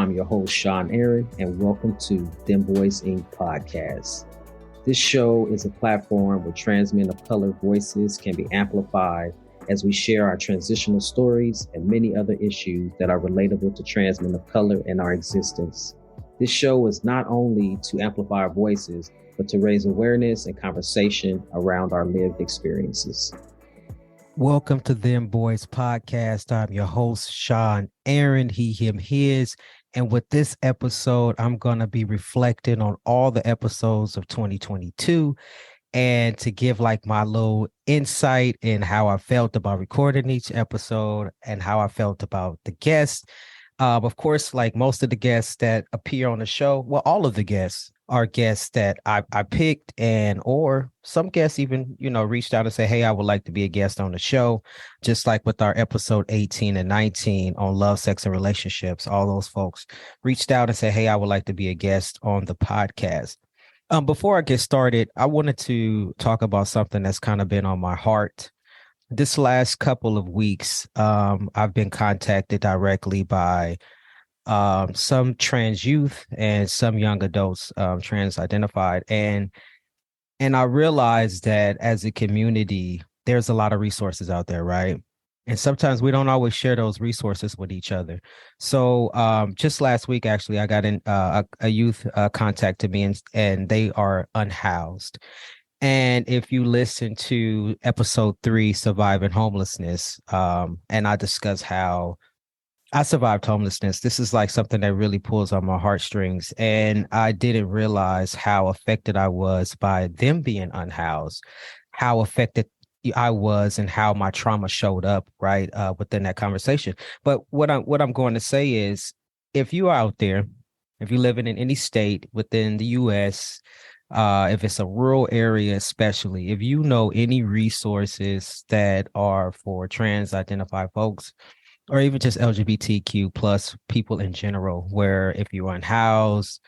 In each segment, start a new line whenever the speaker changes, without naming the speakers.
I'm your host, Shawn, and welcome to Dem Bois Inc. Podcast. This show is a platform where trans men of color voices can be amplified as we share our transitional stories and many other issues that are relatable to trans men of color and our existence. This show is not only to amplify our voices, but to raise awareness and conversation around our lived experiences.
Welcome to Dem Bois Podcast. I'm your host, Shawn, he, him, his. And with this episode, I'm going to be reflecting on all the episodes of 2022 and to give like my little insight in how I felt about recording each episode and how I felt about the guests. Of course, like most of the guests that appear on the show, well, all of the guests are guests that I picked, and or some guests even, reached out and say, hey, I would like to be a guest on the show, just like with our episode 18 and 19 on love, sex, and relationships. All those folks reached out and said, hey, I would like to be a guest on the podcast. Before I get started, I wanted to talk about something that's kind of been on my heart. This last couple of weeks, I've been contacted directly by some trans youth and some young adults, trans identified. And I realized that as a community, there's a lot of resources out there, right? And sometimes we don't always share those resources with each other. So just last week, actually, I got a youth contacted me and they are unhoused. And if you listen to episode 3, Surviving Homelessness, and I discuss how I survived homelessness. This is like something that really pulls on my heartstrings. And I didn't realize how affected I was by them being unhoused, how affected I was and how my trauma showed up right within that conversation. But what I'm going to say is, if you're out there, if you're living in any state within the U.S., if it's a rural area, especially, if you know any resources that are for trans identified folks, or even just LGBTQ plus people in general, where if you're unhoused,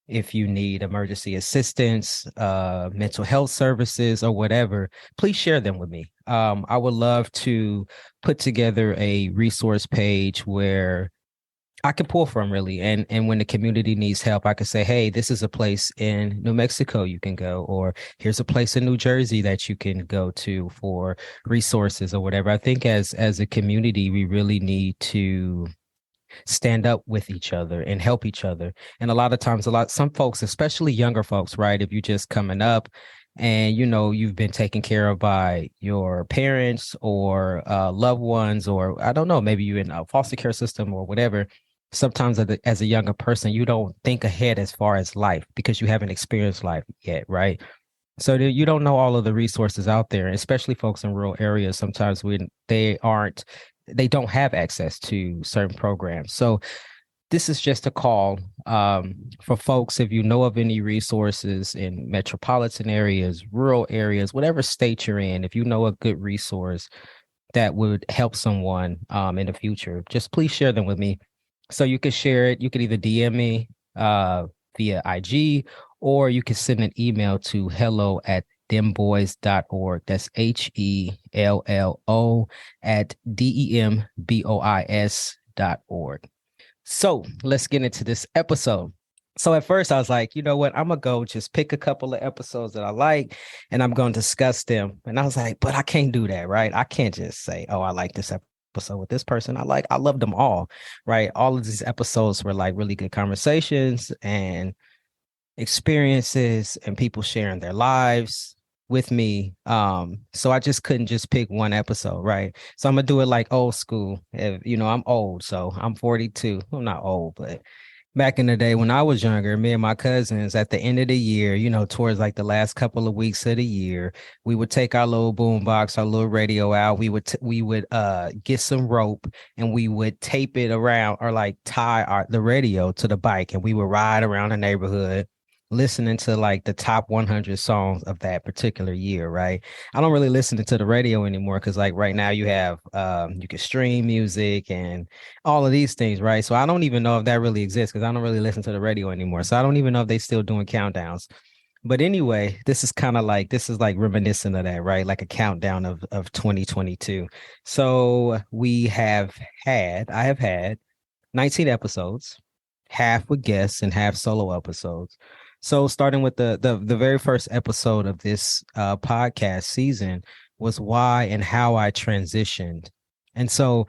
if you need emergency assistance, mental health services or whatever, please share them with me. I would love to put together a resource page where I can pull from, really. And when the community needs help, I can say, hey, this is a place in New Mexico you can go, or here's a place in New Jersey that you can go to for resources or whatever. I think as a community, we really need to stand up with each other and help each other. And a lot of times, some folks, especially younger folks, right? If you're just coming up and, you've been taken care of by your parents or loved ones, or I don't know, maybe you're in a foster care system or whatever. Sometimes as a younger person, you don't think ahead as far as life because you haven't experienced life yet, right? So you don't know all of the resources out there, especially folks in rural areas. Sometimes they don't have access to certain programs. So this is just a call for folks, if you know of any resources in metropolitan areas, rural areas, whatever state you're in, if you know a good resource that would help someone in the future, just please share them with me. So you can share it. You can either DM me via IG, or you can send an email to hello@dembois.org. That's HELLO@DEMBOIS.org. So let's get into this episode. So at first I was like, you know what, I'm going to go just pick a couple of episodes that I like and I'm going to discuss them. And I was like, but I can't do that, right? I can't just say, oh, I like this episode with this person. I love them all, right? All of these episodes were like really good conversations and experiences and people sharing their lives with me. So I just couldn't just pick one episode, right? So I'm gonna do it like old school. I'm old, so I'm 42. I'm not old, but back in the day when I was younger, me and my cousins at the end of the year, towards like the last couple of weeks of the year, we would take our little boom box, our little radio out. We would get some rope and we would tape it around or like tie the radio to the bike, and we would ride around the neighborhood listening to like the top 100 songs of that particular year, right? I don't really listen to the radio anymore because like right now you have you can stream music and all of these things, right? So I don't even know if that really exists because I don't really listen to the radio anymore. So I don't even know if they're still doing countdowns. But anyway, this is like reminiscent of that, right? Like a countdown of 2022. So I have had 19 episodes. half with guests and half solo episodes. So starting with the very first episode of this podcast season was why and how I transitioned. And so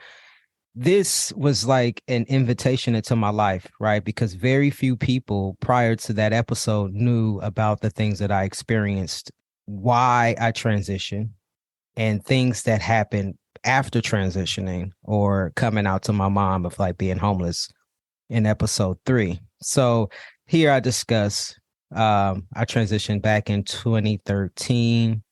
this was like an invitation into my life, right? Because very few people prior to that episode knew about the things that I experienced, why I transitioned, and things that happened after transitioning or coming out to my mom of like being homeless in episode 3. So here I discuss, I transitioned back in 2013.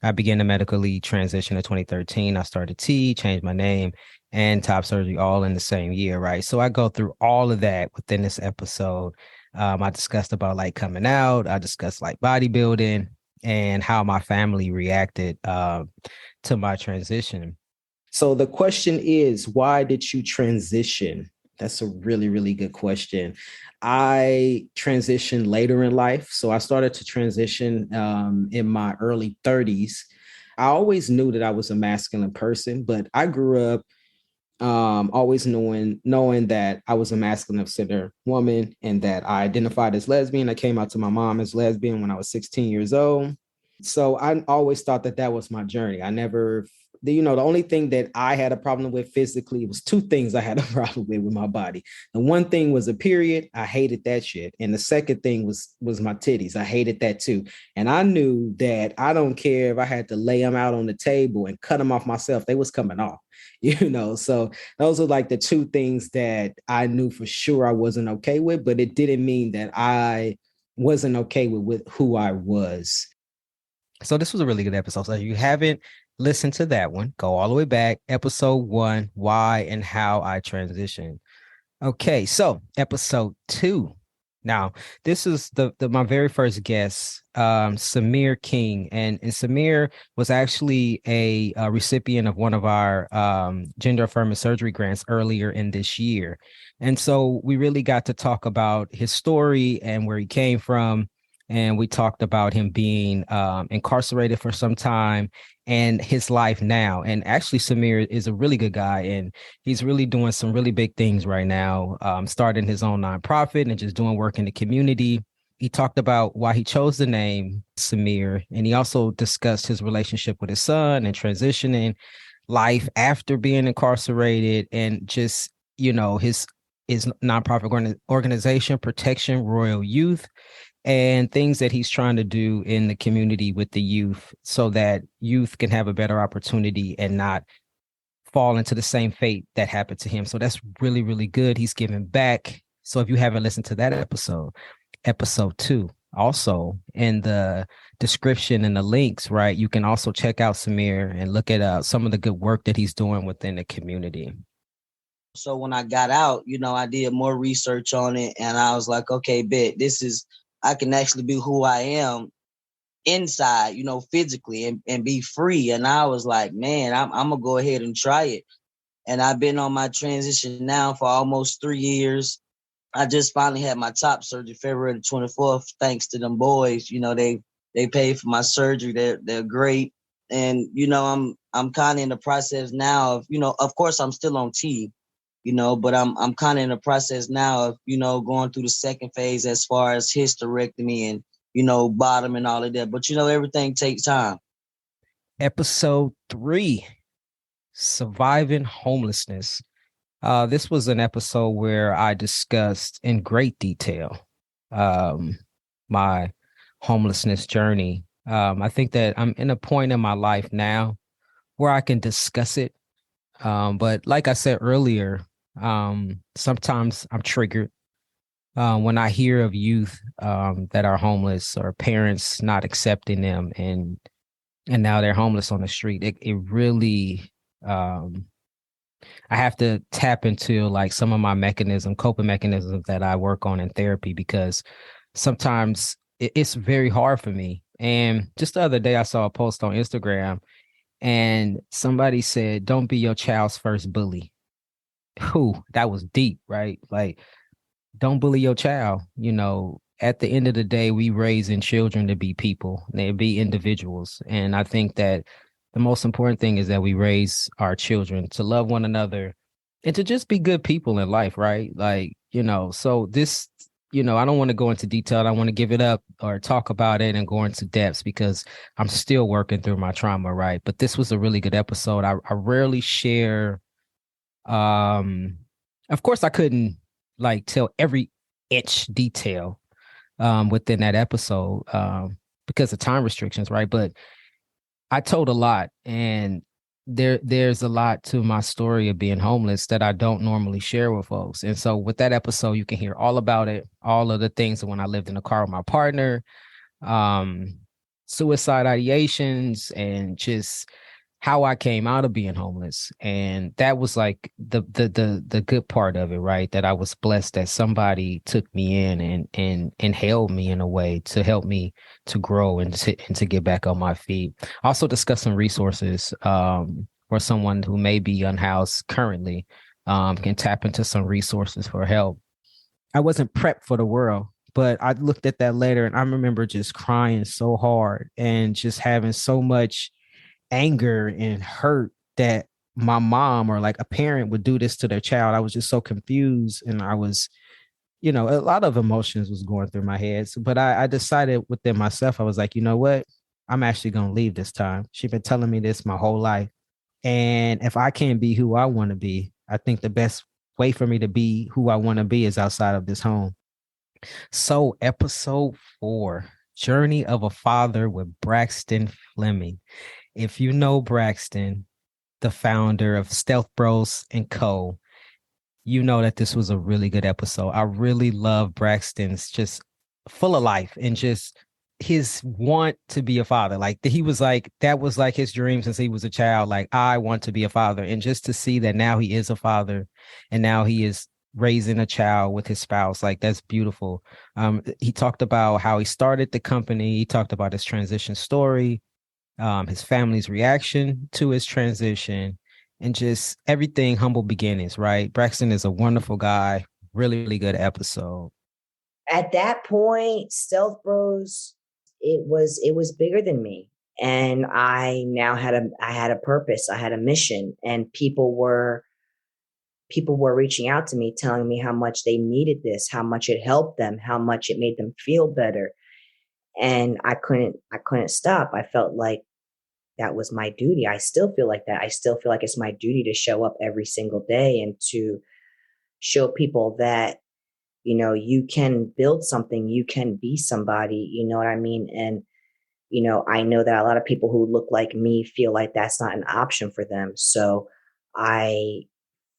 I began the medical lead transition in 2013. I started T, changed my name, and top surgery all in the same year, right? So I go through all of that within this episode. I discussed about like coming out. I discussed like bodybuilding and how my family reacted to my transition. So the question is, why did you transition? That's a really, really good question. I transitioned later in life. So I started to transition in my early 30s. I always knew that I was a masculine person, but I grew up always knowing that I was a masculine centered woman and that I identified as lesbian. I came out to my mom as lesbian when I was 16 years old. So I always thought that that was my journey. I never, the only thing that I had a problem with physically was 2 things I had a problem with my body. And one thing was a period. I hated that shit. And the second thing was my titties. I hated that too. And I knew that I don't care if I had to lay them out on the table and cut them off myself. They was coming off, So those are like the 2 things that I knew for sure I wasn't okay with, but it didn't mean that I wasn't okay with who I was. So this was a really good episode. So if you haven't listened to that one, go all the way back. Episode 1, why and how I transitioned. Okay, so episode 2. Now, this is my very first guest, Samir King. And Samir was actually a recipient of one of our gender affirming surgery grants earlier in this year. And so we really got to talk about his story and where he came from. And we talked about him being incarcerated for some time and his life now. And actually, Samir is a really good guy, and he's really doing some really big things right now, starting his own nonprofit and just doing work in the community. He talked about why he chose the name Samir, and he also discussed his relationship with his son and transitioning life after being incarcerated, and just, his nonprofit organization, Protection Royal Youth, and things that he's trying to do in the community with the youth so that youth can have a better opportunity and not fall into the same fate that happened to him. So that's really, really good. He's giving back. So if you haven't listened to that episode 2, also in the description and the links, right, you can also check out Samir and look at some of the good work that he's doing within the community.
So when I got out, I did more research on it, and I was like, okay, bet I can actually be who I am inside, physically and be free. And I was like, man, I'm going to go ahead and try it. And I've been on my transition now for almost 3 years. I just finally had my top surgery February the 24th, thanks to them boys. They paid for my surgery. They're great. And, I'm kind of in the process now of, of course I'm still on T, but I'm kind of in the process now of, going through the second phase as far as hysterectomy and, bottom and all of that. But, everything takes time.
Episode 3, surviving homelessness. This was an episode where I discussed in great detail my homelessness journey. I think that I'm in a point in my life now where I can discuss it. But like I said earlier, sometimes I'm triggered when I hear of youth that are homeless or parents not accepting them and now they're homeless on the street. It really, I have to tap into like some of my coping mechanisms that I work on in therapy, because sometimes it's very hard for me. And just the other day I saw a post on Instagram and somebody said, don't be your child's first bully. That was deep, right? Like, don't bully your child. At the end of the day, we raising children to be people, they be individuals. And I think that the most important thing is that we raise our children to love one another and to just be good people in life, right? Like, so this, I don't want to go into detail. I want to give it up or talk about it and go into depths because I'm still working through my trauma, right? But this was a really good episode. I rarely share. Of course, I couldn't like tell every inch detail within that episode because of time restrictions, right? But I told a lot, and there's a lot to my story of being homeless that I don't normally share with folks. And so with that episode, you can hear all about it, all of the things when I lived in the car with my partner, suicide ideations, and just how I came out of being homeless. And that was like the good part of it, right? That I was blessed that somebody took me in and held me in a way to help me to grow and to get back on my feet. Also discuss some resources for someone who may be unhoused currently, can tap into some resources for help. I wasn't prepped for the world, but I looked at that letter and I remember just crying so hard and just having so much anger and hurt that my mom or like a parent would do this to their child. I was just so confused, and I was, a lot of emotions was going through my head. But I decided within myself, I was like, you know what? I'm actually going to leave this time. She's been telling me this my whole life. And if I can't be who I want to be, I think the best way for me to be who I want to be is outside of this home. So episode 4, Journey of a Father with Braxton Fleming. If you know Braxton, the founder of Stealth Bros and Co., you know that this was a really good episode. I really love Braxton's just full of life and just his want to be a father. Like he was like, that was like his dream since he was a child. Like, I want to be a father. And just to see that now he is a father and now he is raising a child with his spouse, like that's beautiful. He talked about how he started the company. He talked about his transition story, his family's reaction to his transition, and just everything, humble beginnings, right? Braxton is a wonderful guy. Really, really good episode.
At that point, Stealth Bros, it was bigger than me. And I now had a purpose. I had a mission, and people were reaching out to me, telling me how much they needed this, how much it helped them, how much it made them feel better. And I couldn't stop. I felt like that was my duty. I still feel like that. I still feel like it's my duty to show up every single day and to show people that, you can build something, you can be somebody, you know what I mean? And, I know that a lot of people who look like me feel like that's not an option for them. So I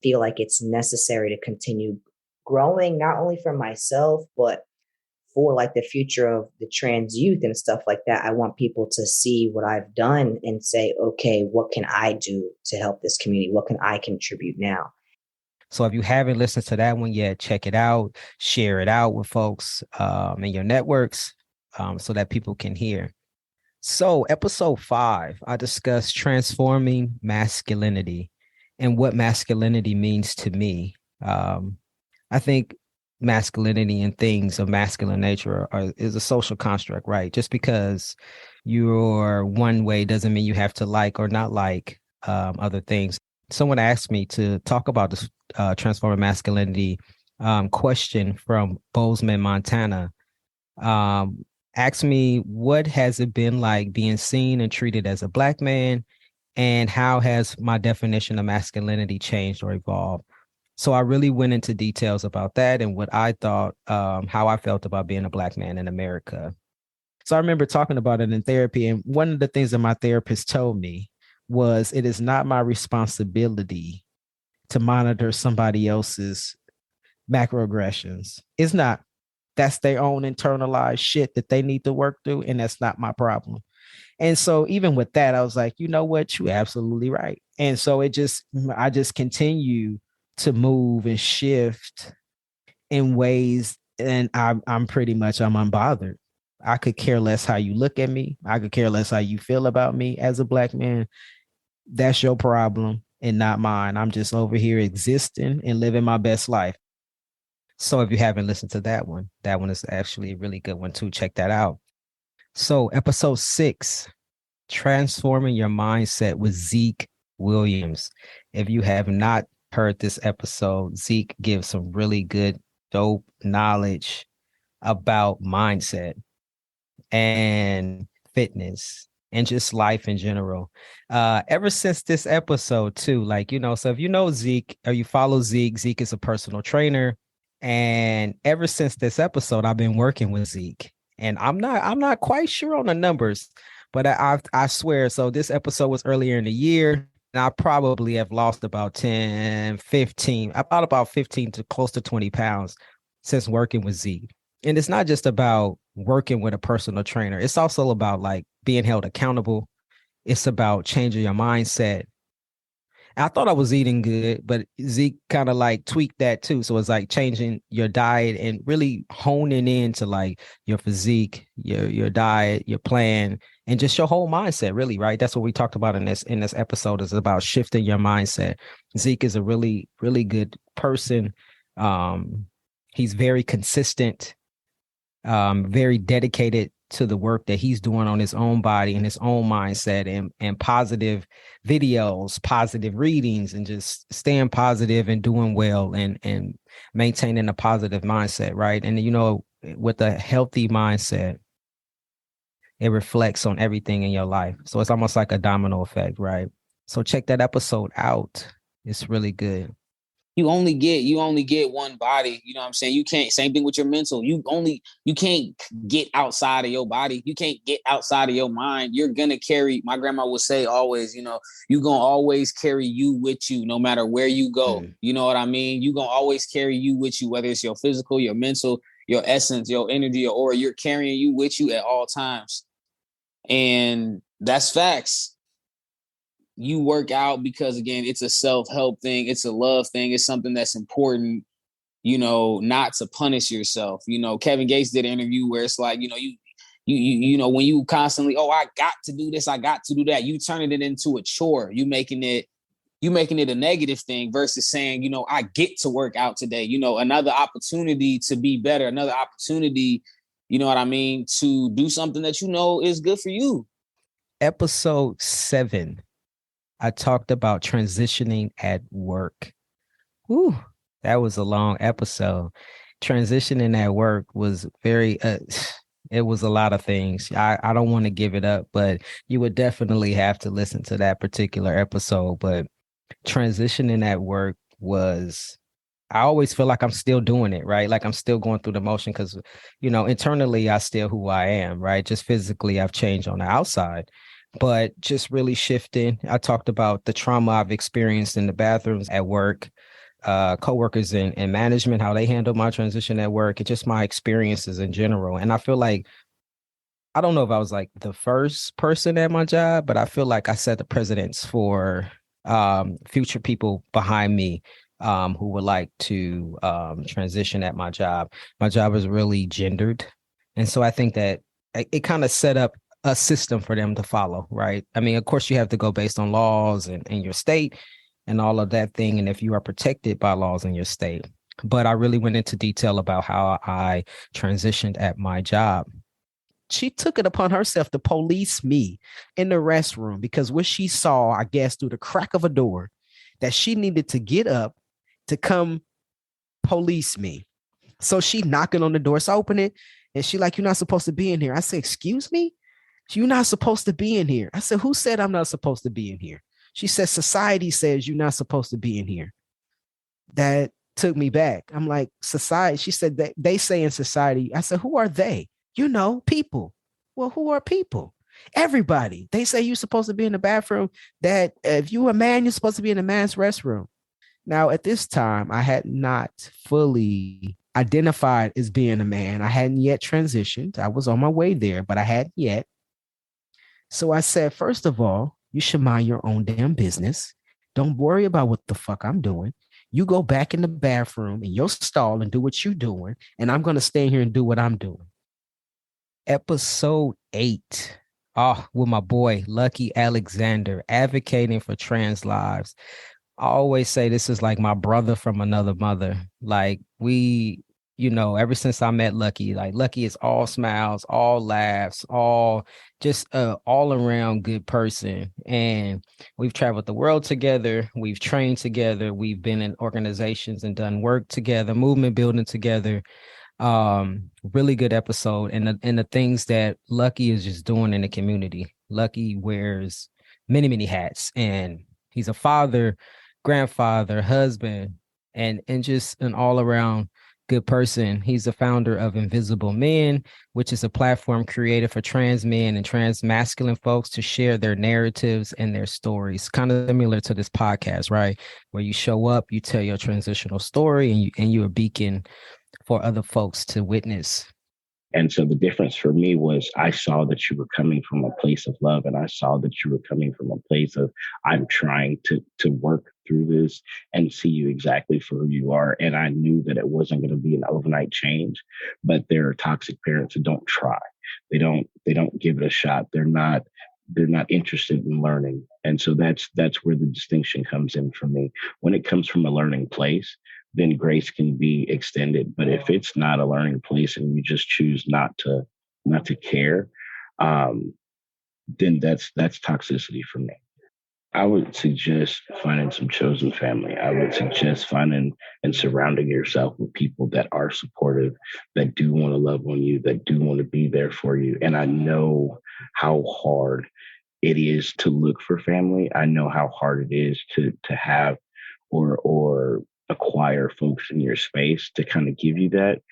feel like it's necessary to continue growing, not only for myself, but for like the future of the trans youth and stuff like that. I want people to see what I've done and say, okay, what can I do to help this community? What can I contribute now?
So if you haven't listened to that one yet, check it out, share it out with folks in your networks so that people can hear. So episode 5, I discussed transforming masculinity and what masculinity means to me. I think masculinity and things of masculine nature is a social construct, right? Just because you're one way doesn't mean you have to like or not like other things. Someone asked me to talk about this transforming masculinity question from Bozeman, Montana. Asked me, what has it been like being seen and treated as a Black man? And how has my definition of masculinity changed or evolved? So I really went into details about that and what I thought, how I felt about being a Black man in America. So I remember talking about it in therapy. And one of the things that my therapist told me was, it is not my responsibility to monitor somebody else's macroaggressions. It's not. That's their own internalized shit that they need to work through. And that's not my problem. And so even with that, I was like, you know what? You're absolutely right. And so I just continue to move and shift in ways, and I'm unbothered. I could care less how you look at me. I could care less how you feel about me as a Black man. That's your problem and not mine. I'm just over here existing and living my best life. So if you haven't listened to that one is actually a really good one too. Check that out. So episode 6, transforming your mindset with Zeke Williams. If you have not heard this episode, Zeke gives some really good, dope knowledge about mindset and fitness and just life in general. Ever since this episode too, like, so if you know Zeke or you follow Zeke, Zeke is a personal trainer. And ever since this episode, I've been working with Zeke. And I'm not quite sure on the numbers, but I swear. So this episode was earlier in the year. And I probably have lost about 10, 15, about 15 to close to 20 pounds since working with Zeke. And it's not just about working with a personal trainer. It's also about like being held accountable. It's about changing your mindset. I thought I was eating good, but Zeke kind of like tweaked that too. So it's like changing your diet and really honing into like your physique, your diet, your plan, and just your whole mindset, really, right? That's what we talked about in this episode, is about shifting your mindset. Zeke is a really, really good person. He's very consistent, very dedicated to the work that he's doing on his own body and his own mindset, and positive videos, positive readings, and just staying positive and doing well and maintaining a positive mindset, right? And, with a healthy mindset, it reflects on everything in your life. So it's almost like a domino effect, right? So check that episode out. It's really good.
You only get one body. You know what I'm saying? You can't, same thing with your mental. You can't get outside of your body. You can't get outside of your mind. You're going to carry, my grandma would say always, you're going to always carry you with you, no matter where you go. You know what I mean? You're going to always carry you with you, whether it's your physical, your mental, your essence, your energy, or you're carrying you with you at all times. And that's facts. You work out because, again, it's a self-help thing. It's a love thing. It's something that's important, not to punish yourself. Kevin Gates did an interview where it's like, you when you constantly, I got to do this, I got to do that, you turning it into a chore. You making it a negative thing versus saying, I get to work out today, another opportunity to be better, another opportunity, you know what I mean, to do something that is good for you.
Episode 7. I talked about transitioning at work. Whew, that was a long episode. Transitioning at work was very, it was a lot of things. I don't want to give it up, but you would definitely have to listen to that particular episode. But transitioning at work was, I always feel like I'm still doing it, right? Like I'm still going through the motion because, internally I still who I am, right? Just physically I've changed on the outside. But just really shifting. I talked about the trauma I've experienced in the bathrooms at work, coworkers and management, how they handle my transition at work, and just my experiences in general. And I feel like, I don't know if I was like the first person at my job, but I feel like I set the precedence for future people behind me who would like to transition at my job. My job is really gendered. And so I think that it kind of set up a system for them to follow, right? I mean, of course, you have to go based on laws and your state and all of that thing, and if you are protected by laws in your state. But I really went into detail about how I transitioned at my job. She took it upon herself to police me in the restroom because what she saw, I guess, through the crack of a door, that she needed to get up to come police me. So she knocking on the door. So I open it, and she like, "You're not supposed to be in here." I said, "Excuse me? You're not supposed to be in here." I said, "Who said I'm not supposed to be in here?" She said, "Society says you're not supposed to be in here." That took me back. I'm like, society? She said that they say in society. I said, "Who are they?" People. Well, who are people? Everybody. They say you're supposed to be in the bathroom, that if you're a man, you're supposed to be in a man's restroom. Now, at this time, I had not fully identified as being a man. I hadn't yet transitioned. I was on my way there, but I hadn't yet. So I said, first of all, you should mind your own damn business. Don't worry about what the fuck I'm doing. You go back in the bathroom in your stall and do what you're doing, and I'm going to stay here and do what I'm doing. Episode 8. With my boy, Lucky Alexander, advocating for trans lives. I always say this is like my brother from another mother. Like we ever since I met Lucky, like Lucky is all smiles, all laughs, all just all around good person. And we've traveled the world together. We've trained together. We've been in organizations and done work together, movement building together. Really good episode. And the things that Lucky is just doing in the community. Lucky wears many, many hats, and he's a father, grandfather, husband, and just an all around good person. He's the founder of Invisible Men, which is a platform created for trans men and trans masculine folks to share their narratives and their stories, kind of similar to this podcast, right? Where you show up, you tell your transitional story, and you're a beacon for other folks to witness.
And so the difference for me was I saw that you were coming from a place of love, and I saw that you were coming from a place of I'm trying to work through this and see you exactly for who you are. And I knew that it wasn't going to be an overnight change, but there are toxic parents who don't try. They don't give it a shot. They're not interested in learning. And so that's where the distinction comes in for me. When it comes from a learning place, then grace can be extended. But if it's not a learning place and you just choose not to care, then that's toxicity for me. I would suggest finding some chosen family. I would suggest finding and surrounding yourself with people that are supportive, that do want to love on you, that do want to be there for you. And I know how hard it is to look for family. I know how hard it is to have or acquire folks in your space to kind of give you that.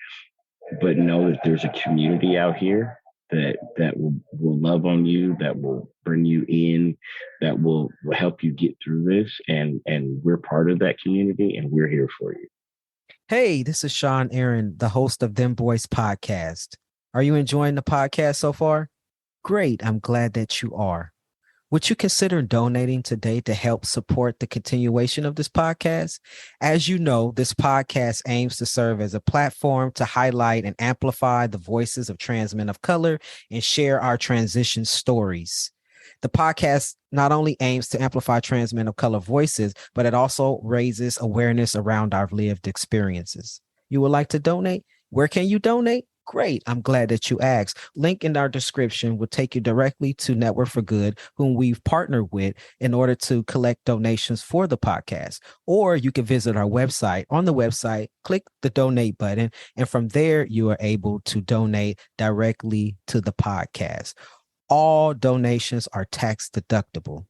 But know that there's a community out here that will love on you, that will bring you in, that will help you get through this. And we're part of that community, and we're here for you.
Hey, this is Shawn Aaron, the host of Dem Bois Podcast. Are you enjoying the podcast so far? Great. I'm glad that you are. Would you consider donating today to help support the continuation of this podcast? As you know, this podcast aims to serve as a platform to highlight and amplify the voices of trans men of color and share our transition stories. The podcast not only aims to amplify trans men of color voices, but it also raises awareness around our lived experiences. You would like to donate? Where can you donate? Great. I'm glad that you asked. Link in our description will take you directly to Network for Good, whom we've partnered with in order to collect donations for the podcast. Or you can visit our website. On the website, click the donate button, and from there, you are able to donate directly to the podcast. All donations are tax deductible.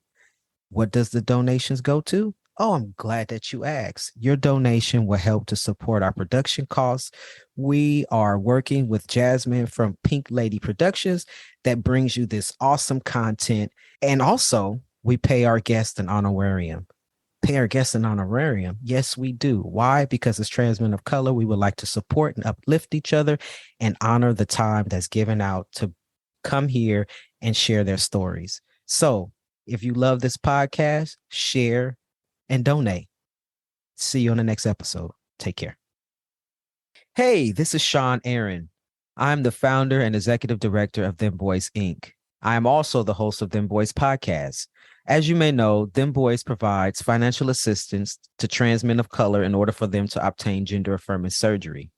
What does the donations go to? Oh, I'm glad that you asked. Your donation will help to support our production costs. We are working with Jasmine from Pink Lady Productions that brings you this awesome content. And also, we pay our guests an honorarium. Pay our guests an honorarium? Yes, we do. Why? Because as trans men of color, we would like to support and uplift each other and honor the time that's given out to come here and share their stories. So if you love this podcast, share and donate. See you on the next episode. Take care. Hey, this is Shawn Aaron. I'm the founder and executive director of Dem Bois Inc. I am also the host of Dem Bois Podcast. As you may know, Dem Bois provides financial assistance to trans men of color in order for them to obtain gender-affirming surgery.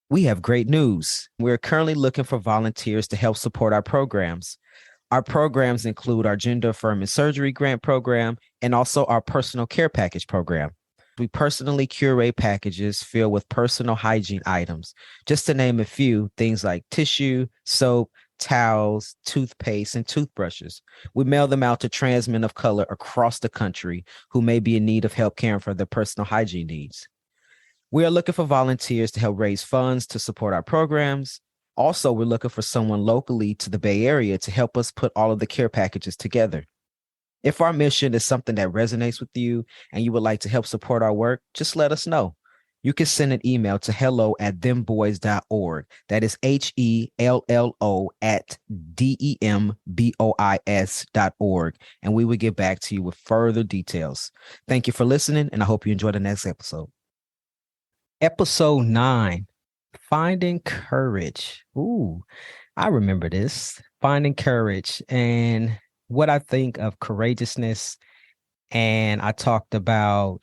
We have great news. We're currently looking for volunteers to help support our programs. Our programs include our Gender Affirming Surgery Grant Program and also our Personal Care Package Program. We personally curate packages filled with personal hygiene items. Just to name a few, things like tissue, soap, towels, toothpaste, and toothbrushes. We mail them out to trans men of color across the country who may be in need of help caring for their personal hygiene needs. We are looking for volunteers to help raise funds to support our programs. Also, we're looking for someone locally to the Bay Area to help us put all of the care packages together. If our mission is something that resonates with you and you would like to help support our work, just let us know. You can send an email to hello@dembois.org. That is HELLO@DEMBOIS.org. And we will get back to you with further details. Thank you for listening, and I hope you enjoy the next episode. Episode 9. Finding courage. Ooh, I remember this. Finding courage and what I think of courageousness. And I talked about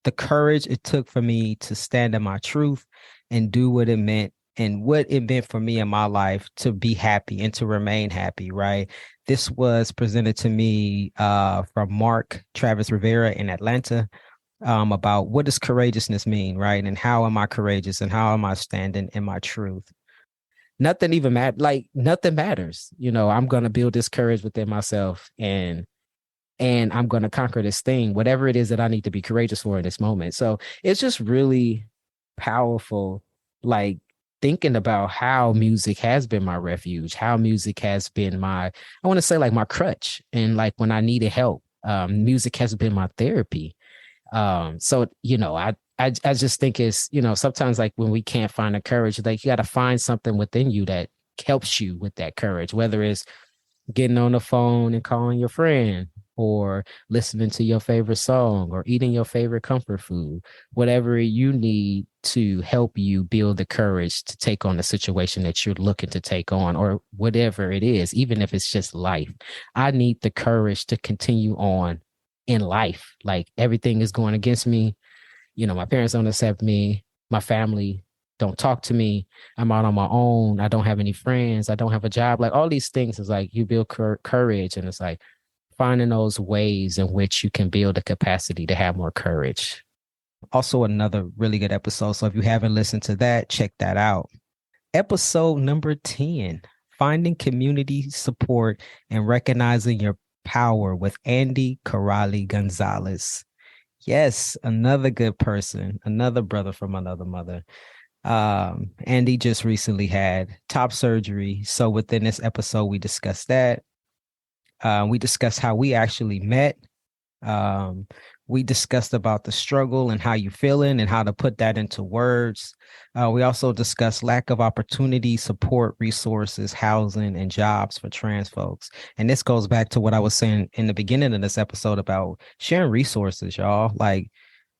the courage it took for me to stand in my truth and do what it meant and what it meant for me in my life to be happy and to remain happy, right? This was presented to me from Mark Travis Rivera in Atlanta, about what does courageousness mean, right? And how am I courageous and how am I standing in my truth? Nothing even nothing matters. I'm going to build this courage within myself, and I'm going to conquer this thing, whatever it is that I need to be courageous for in this moment. So it's just really powerful, like thinking about how music has been my refuge, how music has been I want to say like my crutch. And like when I needed help, music has been my therapy. So, I just think it's, sometimes like when we can't find the courage, like you got to find something within you that helps you with that courage, whether it's getting on the phone and calling your friend, or listening to your favorite song, or eating your favorite comfort food, whatever you need to help you build the courage to take on the situation that you're looking to take on, or whatever it is, even if it's just life. I need the courage to continue on in life. Like everything is going against me. My parents don't accept me. My family don't talk to me. I'm out on my own. I don't have any friends. I don't have a job. Like all these things is like you build courage, and it's like finding those ways in which you can build a capacity to have more courage. Also, another really good episode. So if you haven't listened to that, check that out. Episode number 10, Finding Community Support and Recognizing Your Power with Andy Corrali Gonzalez. Yes, another good person, another brother from another mother. Andy just recently had top surgery. So within this episode, we discussed that. We discussed how we actually met. We discussed about the struggle and how you're feeling and how to put that into words. We also discussed lack of opportunity, support, resources, housing, and jobs for trans folks. And this goes back to what I was saying in the beginning of this episode about sharing resources, y'all. Like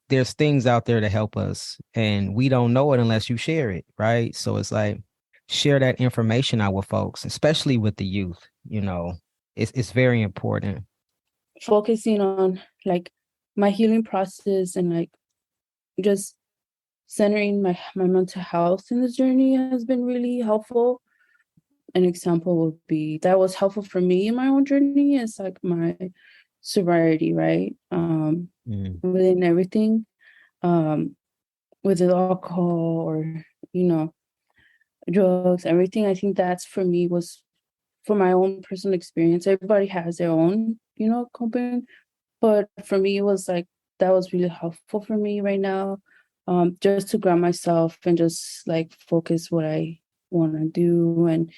there's things out there to help us, and we don't know it unless you share it, right? So it's like share that information out with folks, especially with the youth. It's very important.
Focusing on like my healing process and like just centering my mental health in this journey has been really helpful. An example would be that was helpful for me in my own journey is like my sobriety, right? Within everything, with the alcohol or drugs, everything. I think that's for me was for my own personal experience. Everybody has their own, coping. But for me, it was like, that was really helpful for me right now. Just to ground myself and just like focus what I want to do, and,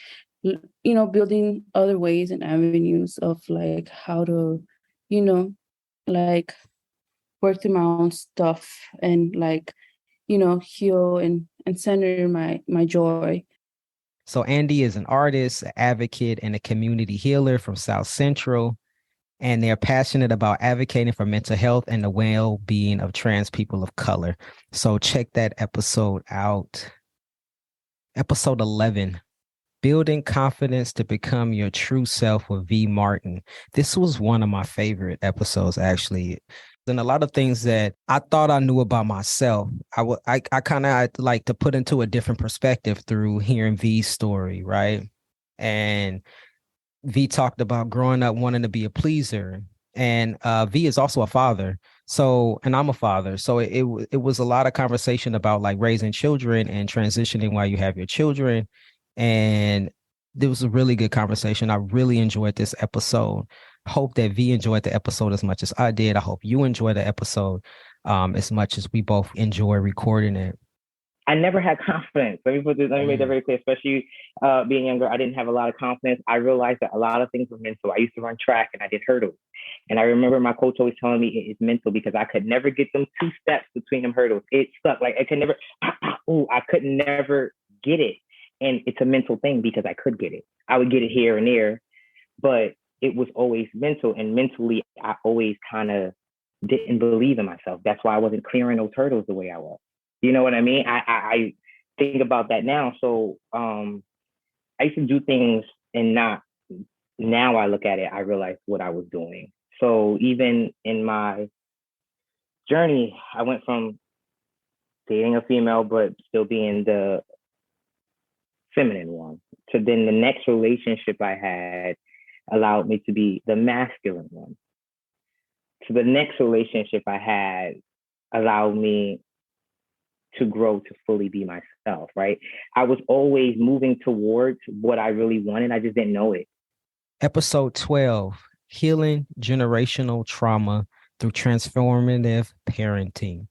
building other ways and avenues of like how to, like work through my own stuff and like, heal and center my joy.
So Andy is an artist, an advocate, and a community healer from South Central, and they're passionate about advocating for mental health and the well-being of trans people of color. So check that episode out. Episode 11, Building Confidence to Become Your True Self with V. Martin. This was one of my favorite episodes, actually. And a lot of things that I thought I knew about myself, I kind of like to put into a different perspective through hearing V's story, right? And V talked about growing up wanting to be a pleaser. And V is also a father. So, and I'm a father. So it was a lot of conversation about like raising children and transitioning while you have your children. And there was a really good conversation. I really enjoyed this episode. Hope that V enjoyed the episode as much as I did. I hope you enjoyed the episode as much as we both enjoy recording it.
I never had confidence. Let me make that very clear, especially being younger. I didn't have a lot of confidence. I realized that a lot of things were mental. I used to run track and I did hurdles. And I remember my coach always telling me it is mental because I could never get them 2 steps between them hurdles. It stuck. Like I could never, I could never get it. And it's a mental thing because I could get it. I would get it here and there, but it was always mental. And mentally, I always kind of didn't believe in myself. That's why I wasn't clearing those hurdles the way I was. You know what I mean? I think about that now. So I used to do things and not, now I look at it, I realize what I was doing. So even in my journey, I went from dating a female, but still being the feminine one, to then the next relationship I had allowed me to be the masculine one. To the next relationship I had allowed me to grow to fully be myself, right? I was always moving towards what I really wanted. I just didn't know it.
Episode 12, Healing Generational Trauma Through Transformative Parenting.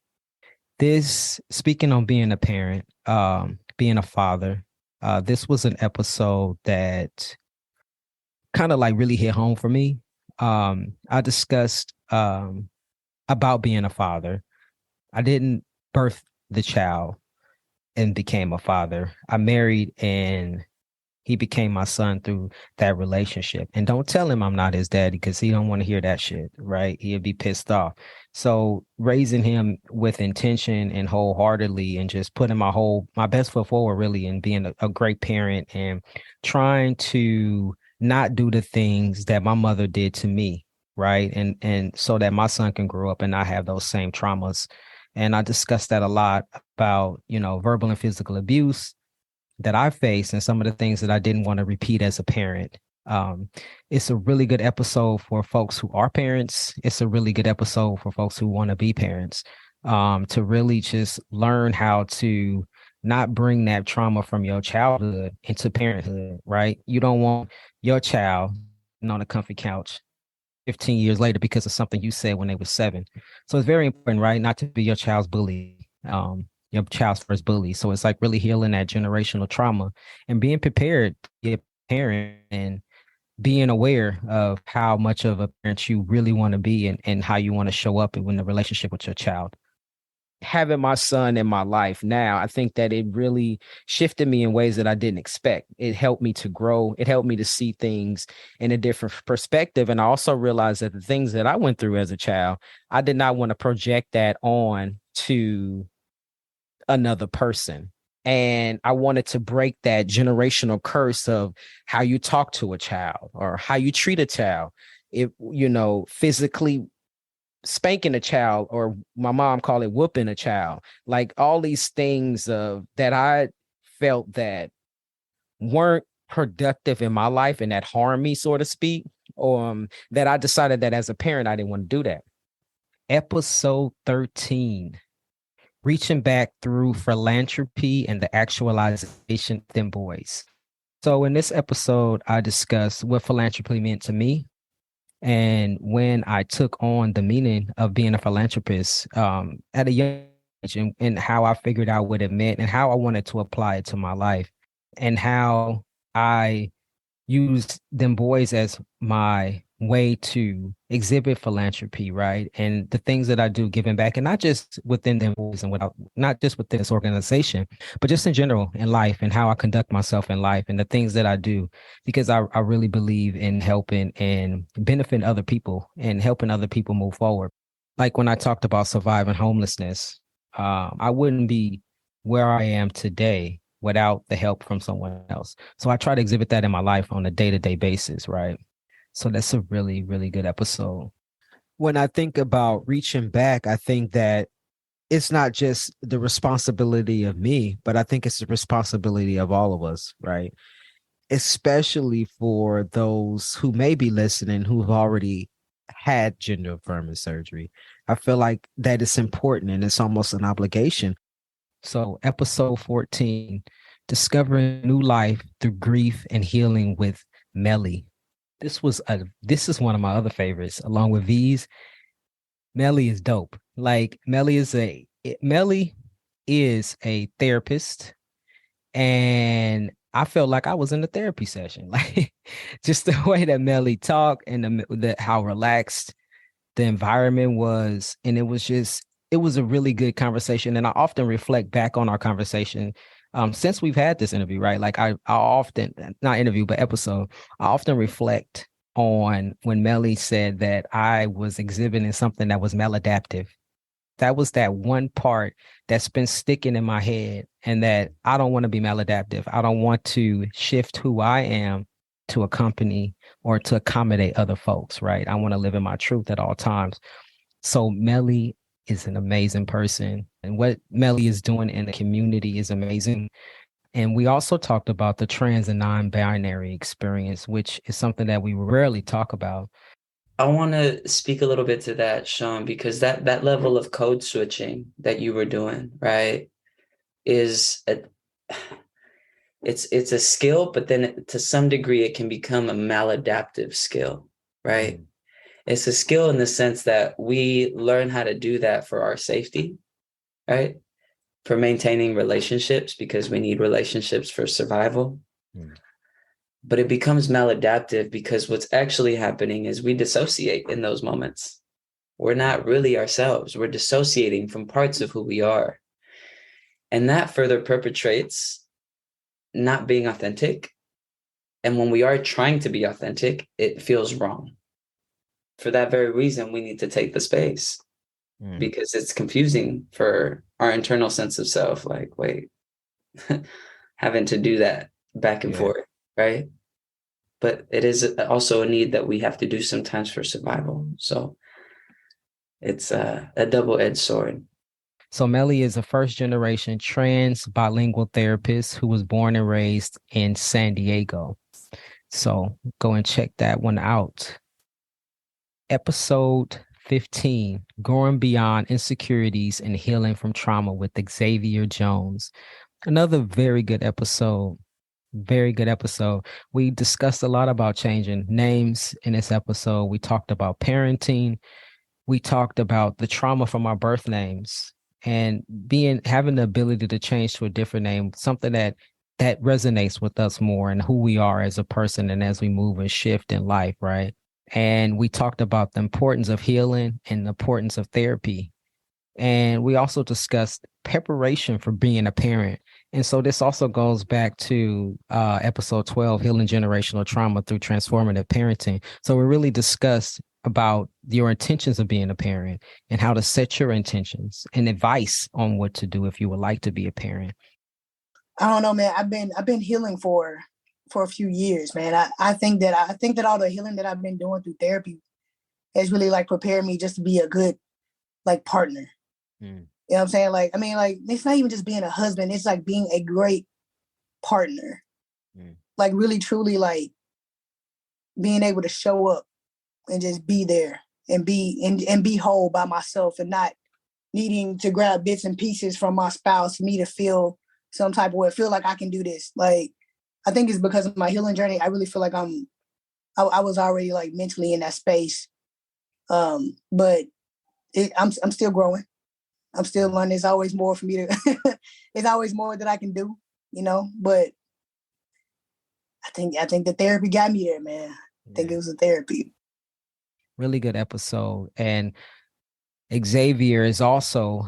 This, speaking on being a parent, being a father, this was an episode that kind of like really hit home for me. I discussed about being a father. I didn't birth the child and became a father. I married and he became my son through that relationship. And don't tell him I'm not his daddy, because he don't want to hear that shit, right? He'll be pissed off. So raising him with intention and wholeheartedly, and just putting my best foot forward, really, and being a great parent, and trying to not do the things that my mother did to me, right? And so that my son can grow up and not have those same traumas. And I discussed that a lot about, verbal and physical abuse that I faced, and some of the things that I didn't want to repeat as a parent. It's a really good episode for folks who are parents. It's a really good episode for folks who want to be parents, to really just learn how to not bring that trauma from your childhood into parenthood, right? You don't want your child on a comfy couch 15 years later because of something you said when they were 7. So it's very important, right? Not to be your child's bully, your child's first bully. So it's like really healing that generational trauma and being prepared to be a parent, and being aware of how much of a parent you really want to be, and how you want to show up in the relationship with your child. Having my son in my life now, I think that it really shifted me in ways that I didn't expect. It helped me to grow. It helped me to see things in a different perspective. And I also realized that the things that I went through as a child, I did not want to project that on to another person. And I wanted to break that generational curse of how you talk to a child or how you treat a child. If, physically spanking a child, or my mom called it whooping a child, like all these things that I felt that weren't productive in my life and that harmed me, so to speak, or that I decided that as a parent, I didn't want to do that. Episode 13, Reaching Back Through Philanthropy and the Actualization of Dem Bois. So in this episode, I discussed what philanthropy meant to me, and when I took on the meaning of being a philanthropist at a young age, and how I figured out what it meant and how I wanted to apply it to my life, and how I used Dem Bois as my way to exhibit philanthropy, right? And the things that I do giving back, and not just within Dem Bois and not just within this organization, but just in general in life, and how I conduct myself in life and the things that I do, because I really believe in helping and benefiting other people and helping other people move forward. Like when I talked about surviving homelessness, I wouldn't be where I am today without the help from someone else. So I try to exhibit that in my life on a day-to-day basis, right? So that's a really, really good episode. When I think about reaching back, I think that it's not just the responsibility of me, but I think it's the responsibility of all of us, right? Especially for those who may be listening who've already had gender affirming surgery. I feel like that is important, and it's almost an obligation. So episode 14, Discovering New Life Through Grief and Healing with Melly. This is one of my other favorites, along with V's. Melly is dope. Like Melly is a therapist, and I felt like I was in a therapy session. Like just the way that Melly talked, and how relaxed the environment was, and it was a really good conversation. And I often reflect back on our conversation since we've had this interview, right? Like I often, not interview, but episode, I often reflect on when Melly said that I was exhibiting something that was maladaptive. That was that one part that's been sticking in my head, and that I don't want to be maladaptive. I don't want to shift who I am to accompany or to accommodate other folks, right? I want to live in my truth at all times. So Melly is an amazing person. And what Melly is doing in the community is amazing. And we also talked about the trans and non-binary experience, which is something that we rarely talk about.
I want to speak a little bit to that, Shawn, because that level of code switching that you were doing, right, is it's a skill, but then to some degree it can become a maladaptive skill, right? Mm-hmm. It's a skill in the sense that we learn how to do that for our safety, right? For maintaining relationships, because we need relationships for survival. Mm-hmm. But it becomes maladaptive because what's actually happening is we dissociate in those moments. We're not really ourselves. We're dissociating from parts of who we are. And that further perpetrates not being authentic. And when we are trying to be authentic, it feels wrong. For that very reason, we need to take the space because it's confusing for our internal sense of self. Like, wait, having to do that back and forth, right? But it is also a need that we have to do sometimes for survival. So it's a double-edged sword.
So Melly is a first-generation trans bilingual therapist who was born and raised in San Diego. So go and check that one out. Episode 15, Growing Beyond Insecurities and Healing from Trauma with Xavier Jones. Another very good episode. Very good episode. We discussed a lot about changing names in this episode. We talked about parenting. We talked about the trauma from our birth names and having the ability to change to a different name, something that resonates with us more and who we are as a person and as we move and shift in life, right? And we talked about the importance of healing and the importance of therapy. And we also discussed preparation for being a parent. And so this also goes back to episode 12, Healing Generational Trauma Through Transformative Parenting. So we really discussed about your intentions of being a parent and how to set your intentions and advice on what to do if you would like to be a parent.
I don't know, man. I've been healing for a few years, man. I think that all the healing that I've been doing through therapy has really like prepared me just to be a good like partner. You know what I'm saying? Like, I mean, like, it's not even just being a husband. It's like being a great partner. Like really, truly like being able to show up and just be there and be whole by myself and not needing to grab bits and pieces from my spouse for me to feel some type of way, feel like I can do this. Like, I think it's because of my healing journey. I really feel like I was already like mentally in that space. But I'm still growing. I'm still learning. There's always more for me to, there's always more that I can do, you know, but I think the therapy got me there, man. I think it was a therapy.
Really good episode. And Xavier is also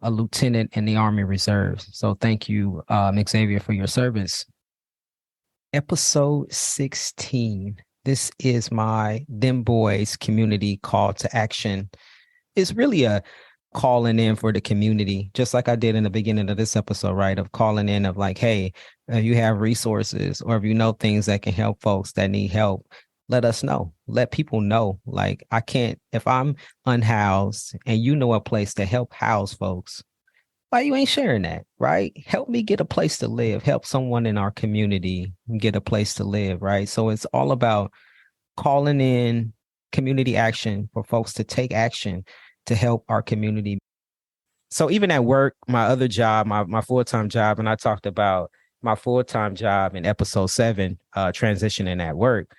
a lieutenant in the Army Reserves. So thank you, Xavier, for your service. Episode 16. This is my Dem Bois community call to action. It's really a calling in for the community, just like I did in the beginning of this episode, right? Of calling in of like, hey, if you have resources or if you know things that can help folks that need help, let us know. Let people know. Like, I can't, if I'm unhoused and you know a place to help house folks, why you ain't sharing that, right? Help me get a place to live. Help someone in our community get a place to live, right? So it's all about calling in community action for folks to take action to help our community. So even at work, my other job, my full-time job, and I talked about my full-time job in episode 7, transitioning at work.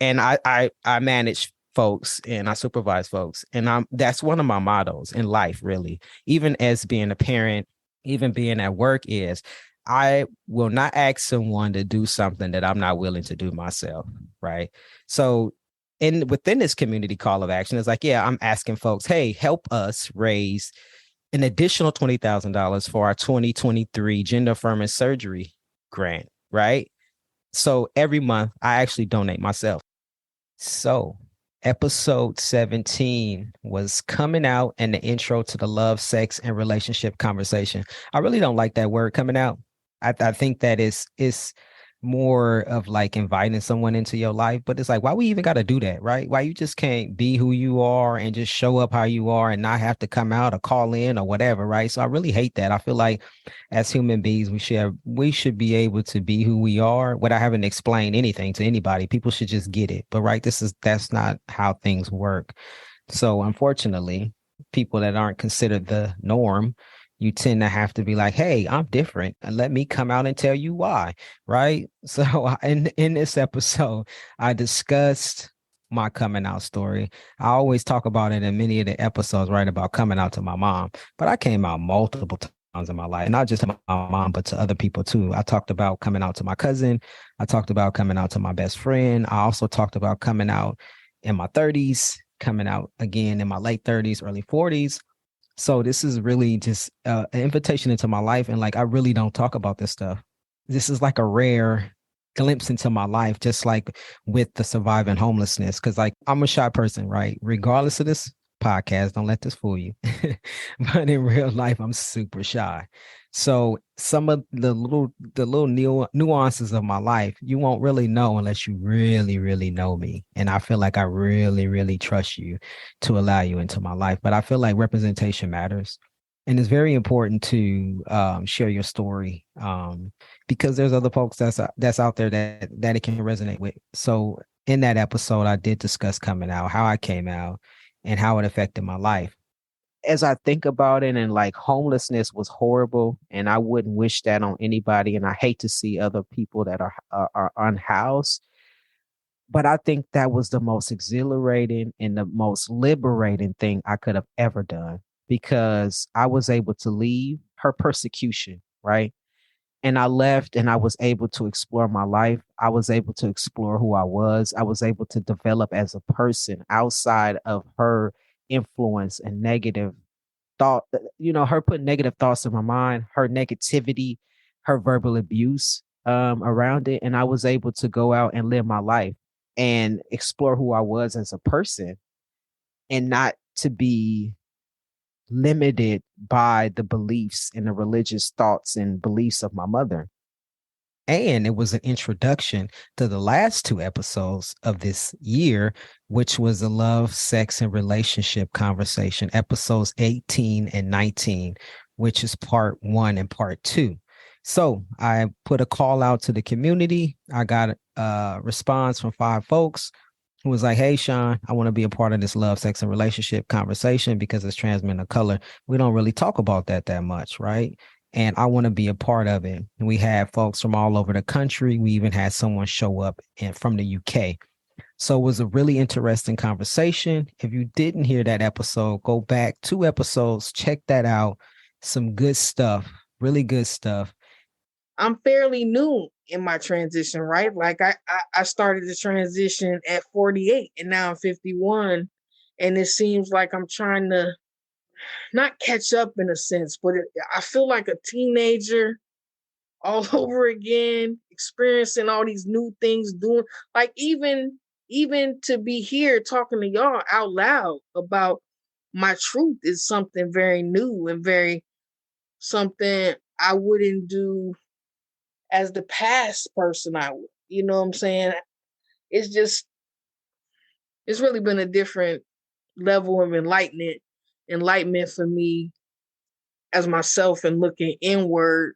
And I manage folks and I supervise folks. And that's one of my mottos in life, really, even as being a parent, even being at work, is I will not ask someone to do something that I'm not willing to do myself. Right. So within this community call of action, it's like, yeah, I'm asking folks, hey, help us raise an additional $20,000 for our 2023 gender affirming surgery grant. Right. So every month I actually donate myself. So episode 17 was coming out and the intro to the love, sex, and relationship conversation. I really don't like that word coming out. I think that it's more of like inviting someone into your life. But it's like, why we even got to do that, right? Why you just can't be who you are and just show up how you are and not have to come out or call in or whatever, right? So I really hate that. I feel like as human beings, we should be able to be who we are without having to explain anything to anybody. People should just get it. But right, that's not how things work. So unfortunately, people that aren't considered the norm, you tend to have to be like, hey, I'm different. And let me come out and tell you why. Right. So in this episode, I discussed my coming out story. I always talk about it in many of the episodes, right, about coming out to my mom. But I came out multiple times in my life, not just to my mom, but to other people too. I talked about coming out to my cousin. I talked about coming out to my best friend. I also talked about coming out in my 30s, coming out again in my late 30s, early 40s. So this is really just an invitation into my life. And like, I really don't talk about this stuff. This is like a rare glimpse into my life, just like with the surviving homelessness. Cause like, I'm a shy person, right? Regardless of this podcast, don't let this fool you. But in real life, I'm super shy. So some of the little nuances of my life, you won't really know unless you really, really know me. And I feel like I really, really trust you to allow you into my life. But I feel like representation matters. And it's very important to share your story because there's other folks that's out there that it can resonate with. So in that episode, I did discuss coming out, how I came out, and how it affected my life. As I think about it, and like homelessness was horrible, and I wouldn't wish that on anybody. And I hate to see other people that are unhoused. But I think that was the most exhilarating and the most liberating thing I could have ever done because I was able to leave her persecution, right? And I left and I was able to explore my life. I was able to explore who I was. I was able to develop as a person outside of her influence and negative thought, her putting negative thoughts in my mind, her negativity, her verbal abuse around it. And I was able to go out and live my life and explore who I was as a person and not to be limited by the beliefs and the religious thoughts and beliefs of my mother. And it was an introduction to the last two episodes of this year, which was the love, sex, and relationship conversation, episodes 18 and 19, which is part 1 and part 2. So I put a call out to the community. I got a response from 5 folks who was like, hey, Shawn, I want to be a part of this love, sex, and relationship conversation because as trans men of color, we don't really talk about that much, right? And I want to be a part of it. And we had folks from all over the country. We even had someone show up from the UK. So it was a really interesting conversation. If you didn't hear that episode, go back 2 episodes, check that out. Some good stuff, really good stuff.
I'm fairly new in my transition, right? Like I started the transition at 48 and now I'm 51. And it seems like I'm trying to not catch up in a sense, but I feel like a teenager all over again, experiencing all these new things, doing like even to be here talking to y'all out loud about my truth is something very new and very something I wouldn't do as the past person I would. You know what I'm saying? It's really been a different level of enlightenment for me as myself and looking inward,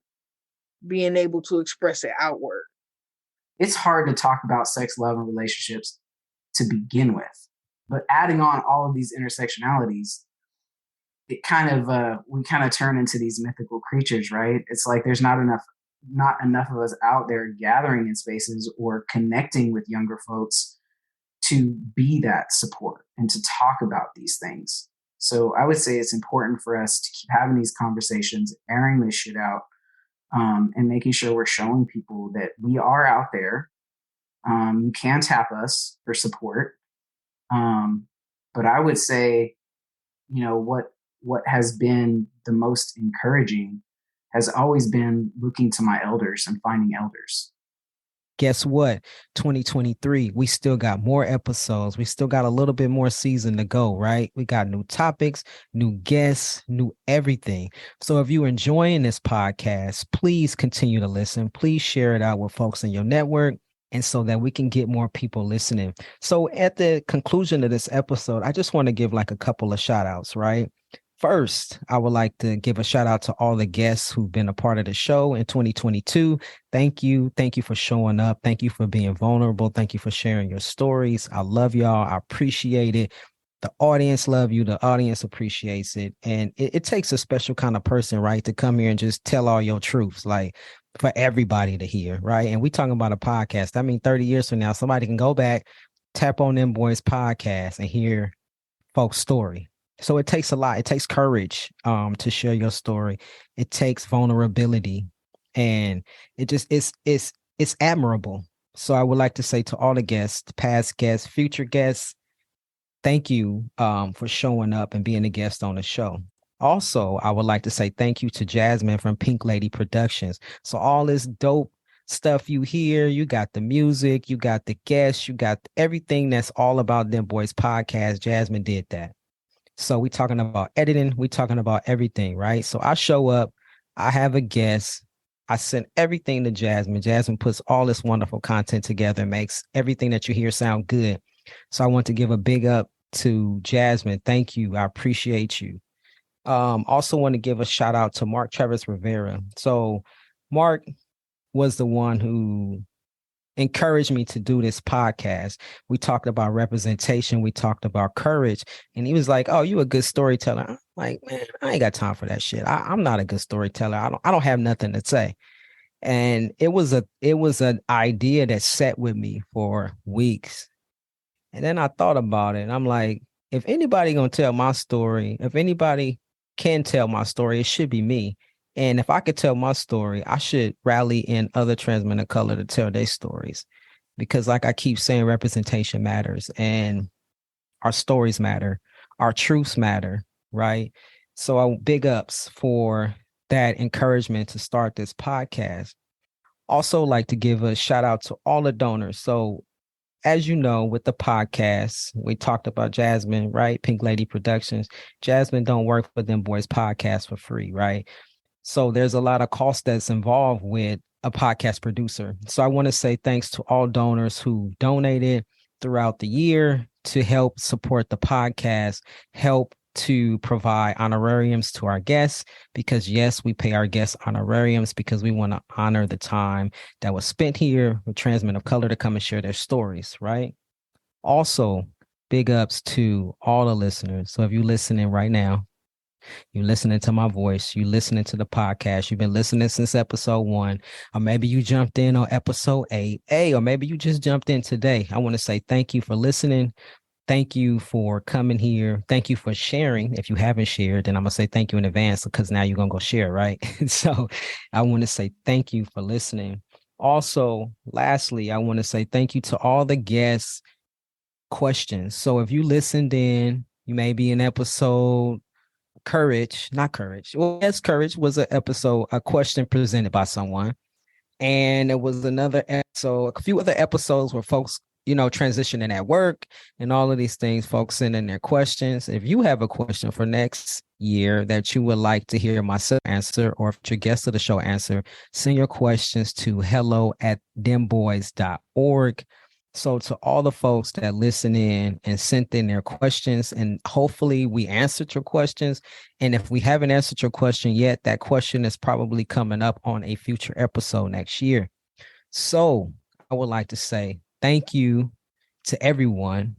being able to express it outward.
It's hard to talk about sex, love, and relationships to begin with, but adding on all of these intersectionalities, we kind of turn into these mythical creatures, right? It's like there's not enough of us out there gathering in spaces or connecting with younger folks to be that support and to talk about these things. So I would say it's important for us to keep having these conversations, airing this shit out, and making sure we're showing people that we are out there. You can tap us for support. But I would say, what has been the most encouraging has always been looking to my elders and finding elders.
Guess what? 2023, we still got more episodes. We still got a little bit more season to go, right? We got new topics, new guests, new everything. So if you're enjoying this podcast, please continue to listen. Please share it out with folks in your network, and so that we can get more people listening. So at the conclusion of this episode, I just want to give like a couple of shout outs, right? First, I would like to give a shout out to all the guests who've been a part of the show in 2022. Thank you. Thank you for showing up. Thank you for being vulnerable. Thank you for sharing your stories. I love y'all. I appreciate it. The audience love you. The audience appreciates it. And it takes a special kind of person, right, to come here and just tell all your truths, like for everybody to hear, right? And we talking about a podcast. I mean, 30 years from now, somebody can go back, tap on Dem Bois Podcast and hear folks' story. So it takes a lot. It takes courage to share your story. It takes vulnerability, and it just it's admirable. So I would like to say to all the guests, past guests, future guests, thank you for showing up and being a guest on the show. Also, I would like to say thank you to Jasmine from Pink Lady Productions. So all this dope stuff you hear, you got the music, you got the guests, you got everything that's all about Dem Bois Podcast. Jasmine did that. So we talking about editing, we talking about everything, right? So I show up, I have a guest, I send everything to Jasmine. Jasmine puts all this wonderful content together, makes everything that you hear sound good. So I want to give a big up to Jasmine. Thank you. I appreciate you. Also want to give a shout out to Mark Travis Rivera. So Mark was the one who encouraged me to do this podcast. We talked about representation. We talked about courage. And he was like, oh, you a good storyteller. I'm like, man, I ain't got time for that shit. I'm not a good storyteller. I don't have nothing to say. And it was an idea that sat with me for weeks. And then I thought about it. And I'm like, if anybody gonna tell my story, if anybody can tell my story, it should be me. And if I could tell my story, I should rally in other trans men of color to tell their stories. Because like I keep saying, representation matters and our stories matter. Our truths matter, right? So big ups for that encouragement to start this podcast. Also like to give a shout out to all the donors. So as you know, with the podcast, we talked about Jasmine, right? Pink Lady Productions. Jasmine don't work for Dem Bois Podcast for free, right? So there's a lot of cost that's involved with a podcast producer. So I want to say thanks to all donors who donated throughout the year to help support the podcast, help to provide honorariums to our guests, because yes, we pay our guests honorariums because we want to honor the time that was spent here with trans men of color to come and share their stories, right? Also, big ups to all the listeners. So if you're listening right now, you're listening to my voice, you're listening to the podcast, you've been listening since episode 1, or maybe you jumped in on episode 8, or maybe you just jumped in today. I want to say thank you for listening. Thank you for coming here. Thank you for sharing. If you haven't shared, then I'm going to say thank you in advance because now you're going to go share, right? So I want to say thank you for listening. Also, lastly, I want to say thank you to all the guests' questions. So if you listened in, you may be in episode Courage. Well, yes, Courage was an episode, a question presented by someone. And it was another episode, a few other episodes where folks, transitioning at work and all of these things, folks send in their questions. If you have a question for next year that you would like to hear myself answer, or if your guest of the show answer, send your questions to hello@dembois.org. So to all the folks that listen in and sent in their questions, and hopefully we answered your questions. And if we haven't answered your question yet, that question is probably coming up on a future episode next year. So I would like to say thank you to everyone.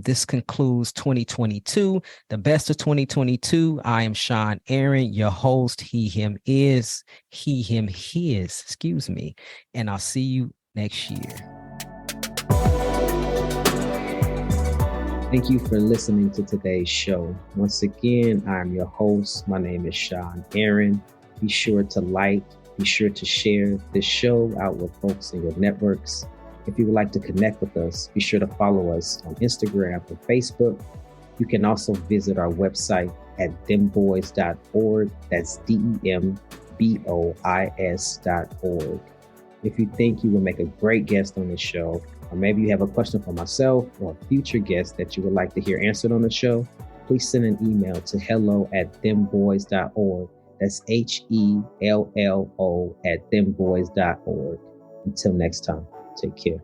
This concludes 2022, the best of 2022. I am Shawn Aaron, your host. He, him, is. He, him, his. Excuse me. And I'll see you next year.
Thank you for listening to today's show. Once again, I'm your host. My name is Shawn Aaron. Be sure to like, be sure to share this show out with folks in your networks. If you would like to connect with us, be sure to follow us on Instagram and Facebook. You can also visit our website at dembois.org. That's DEMBOIS.org. If you think you will make a great guest on the show, or maybe you have a question for myself or a future guest that you would like to hear answered on the show, please send an email to hello@dembois.org. That's HELLO @dembois.org. Until next time, take care.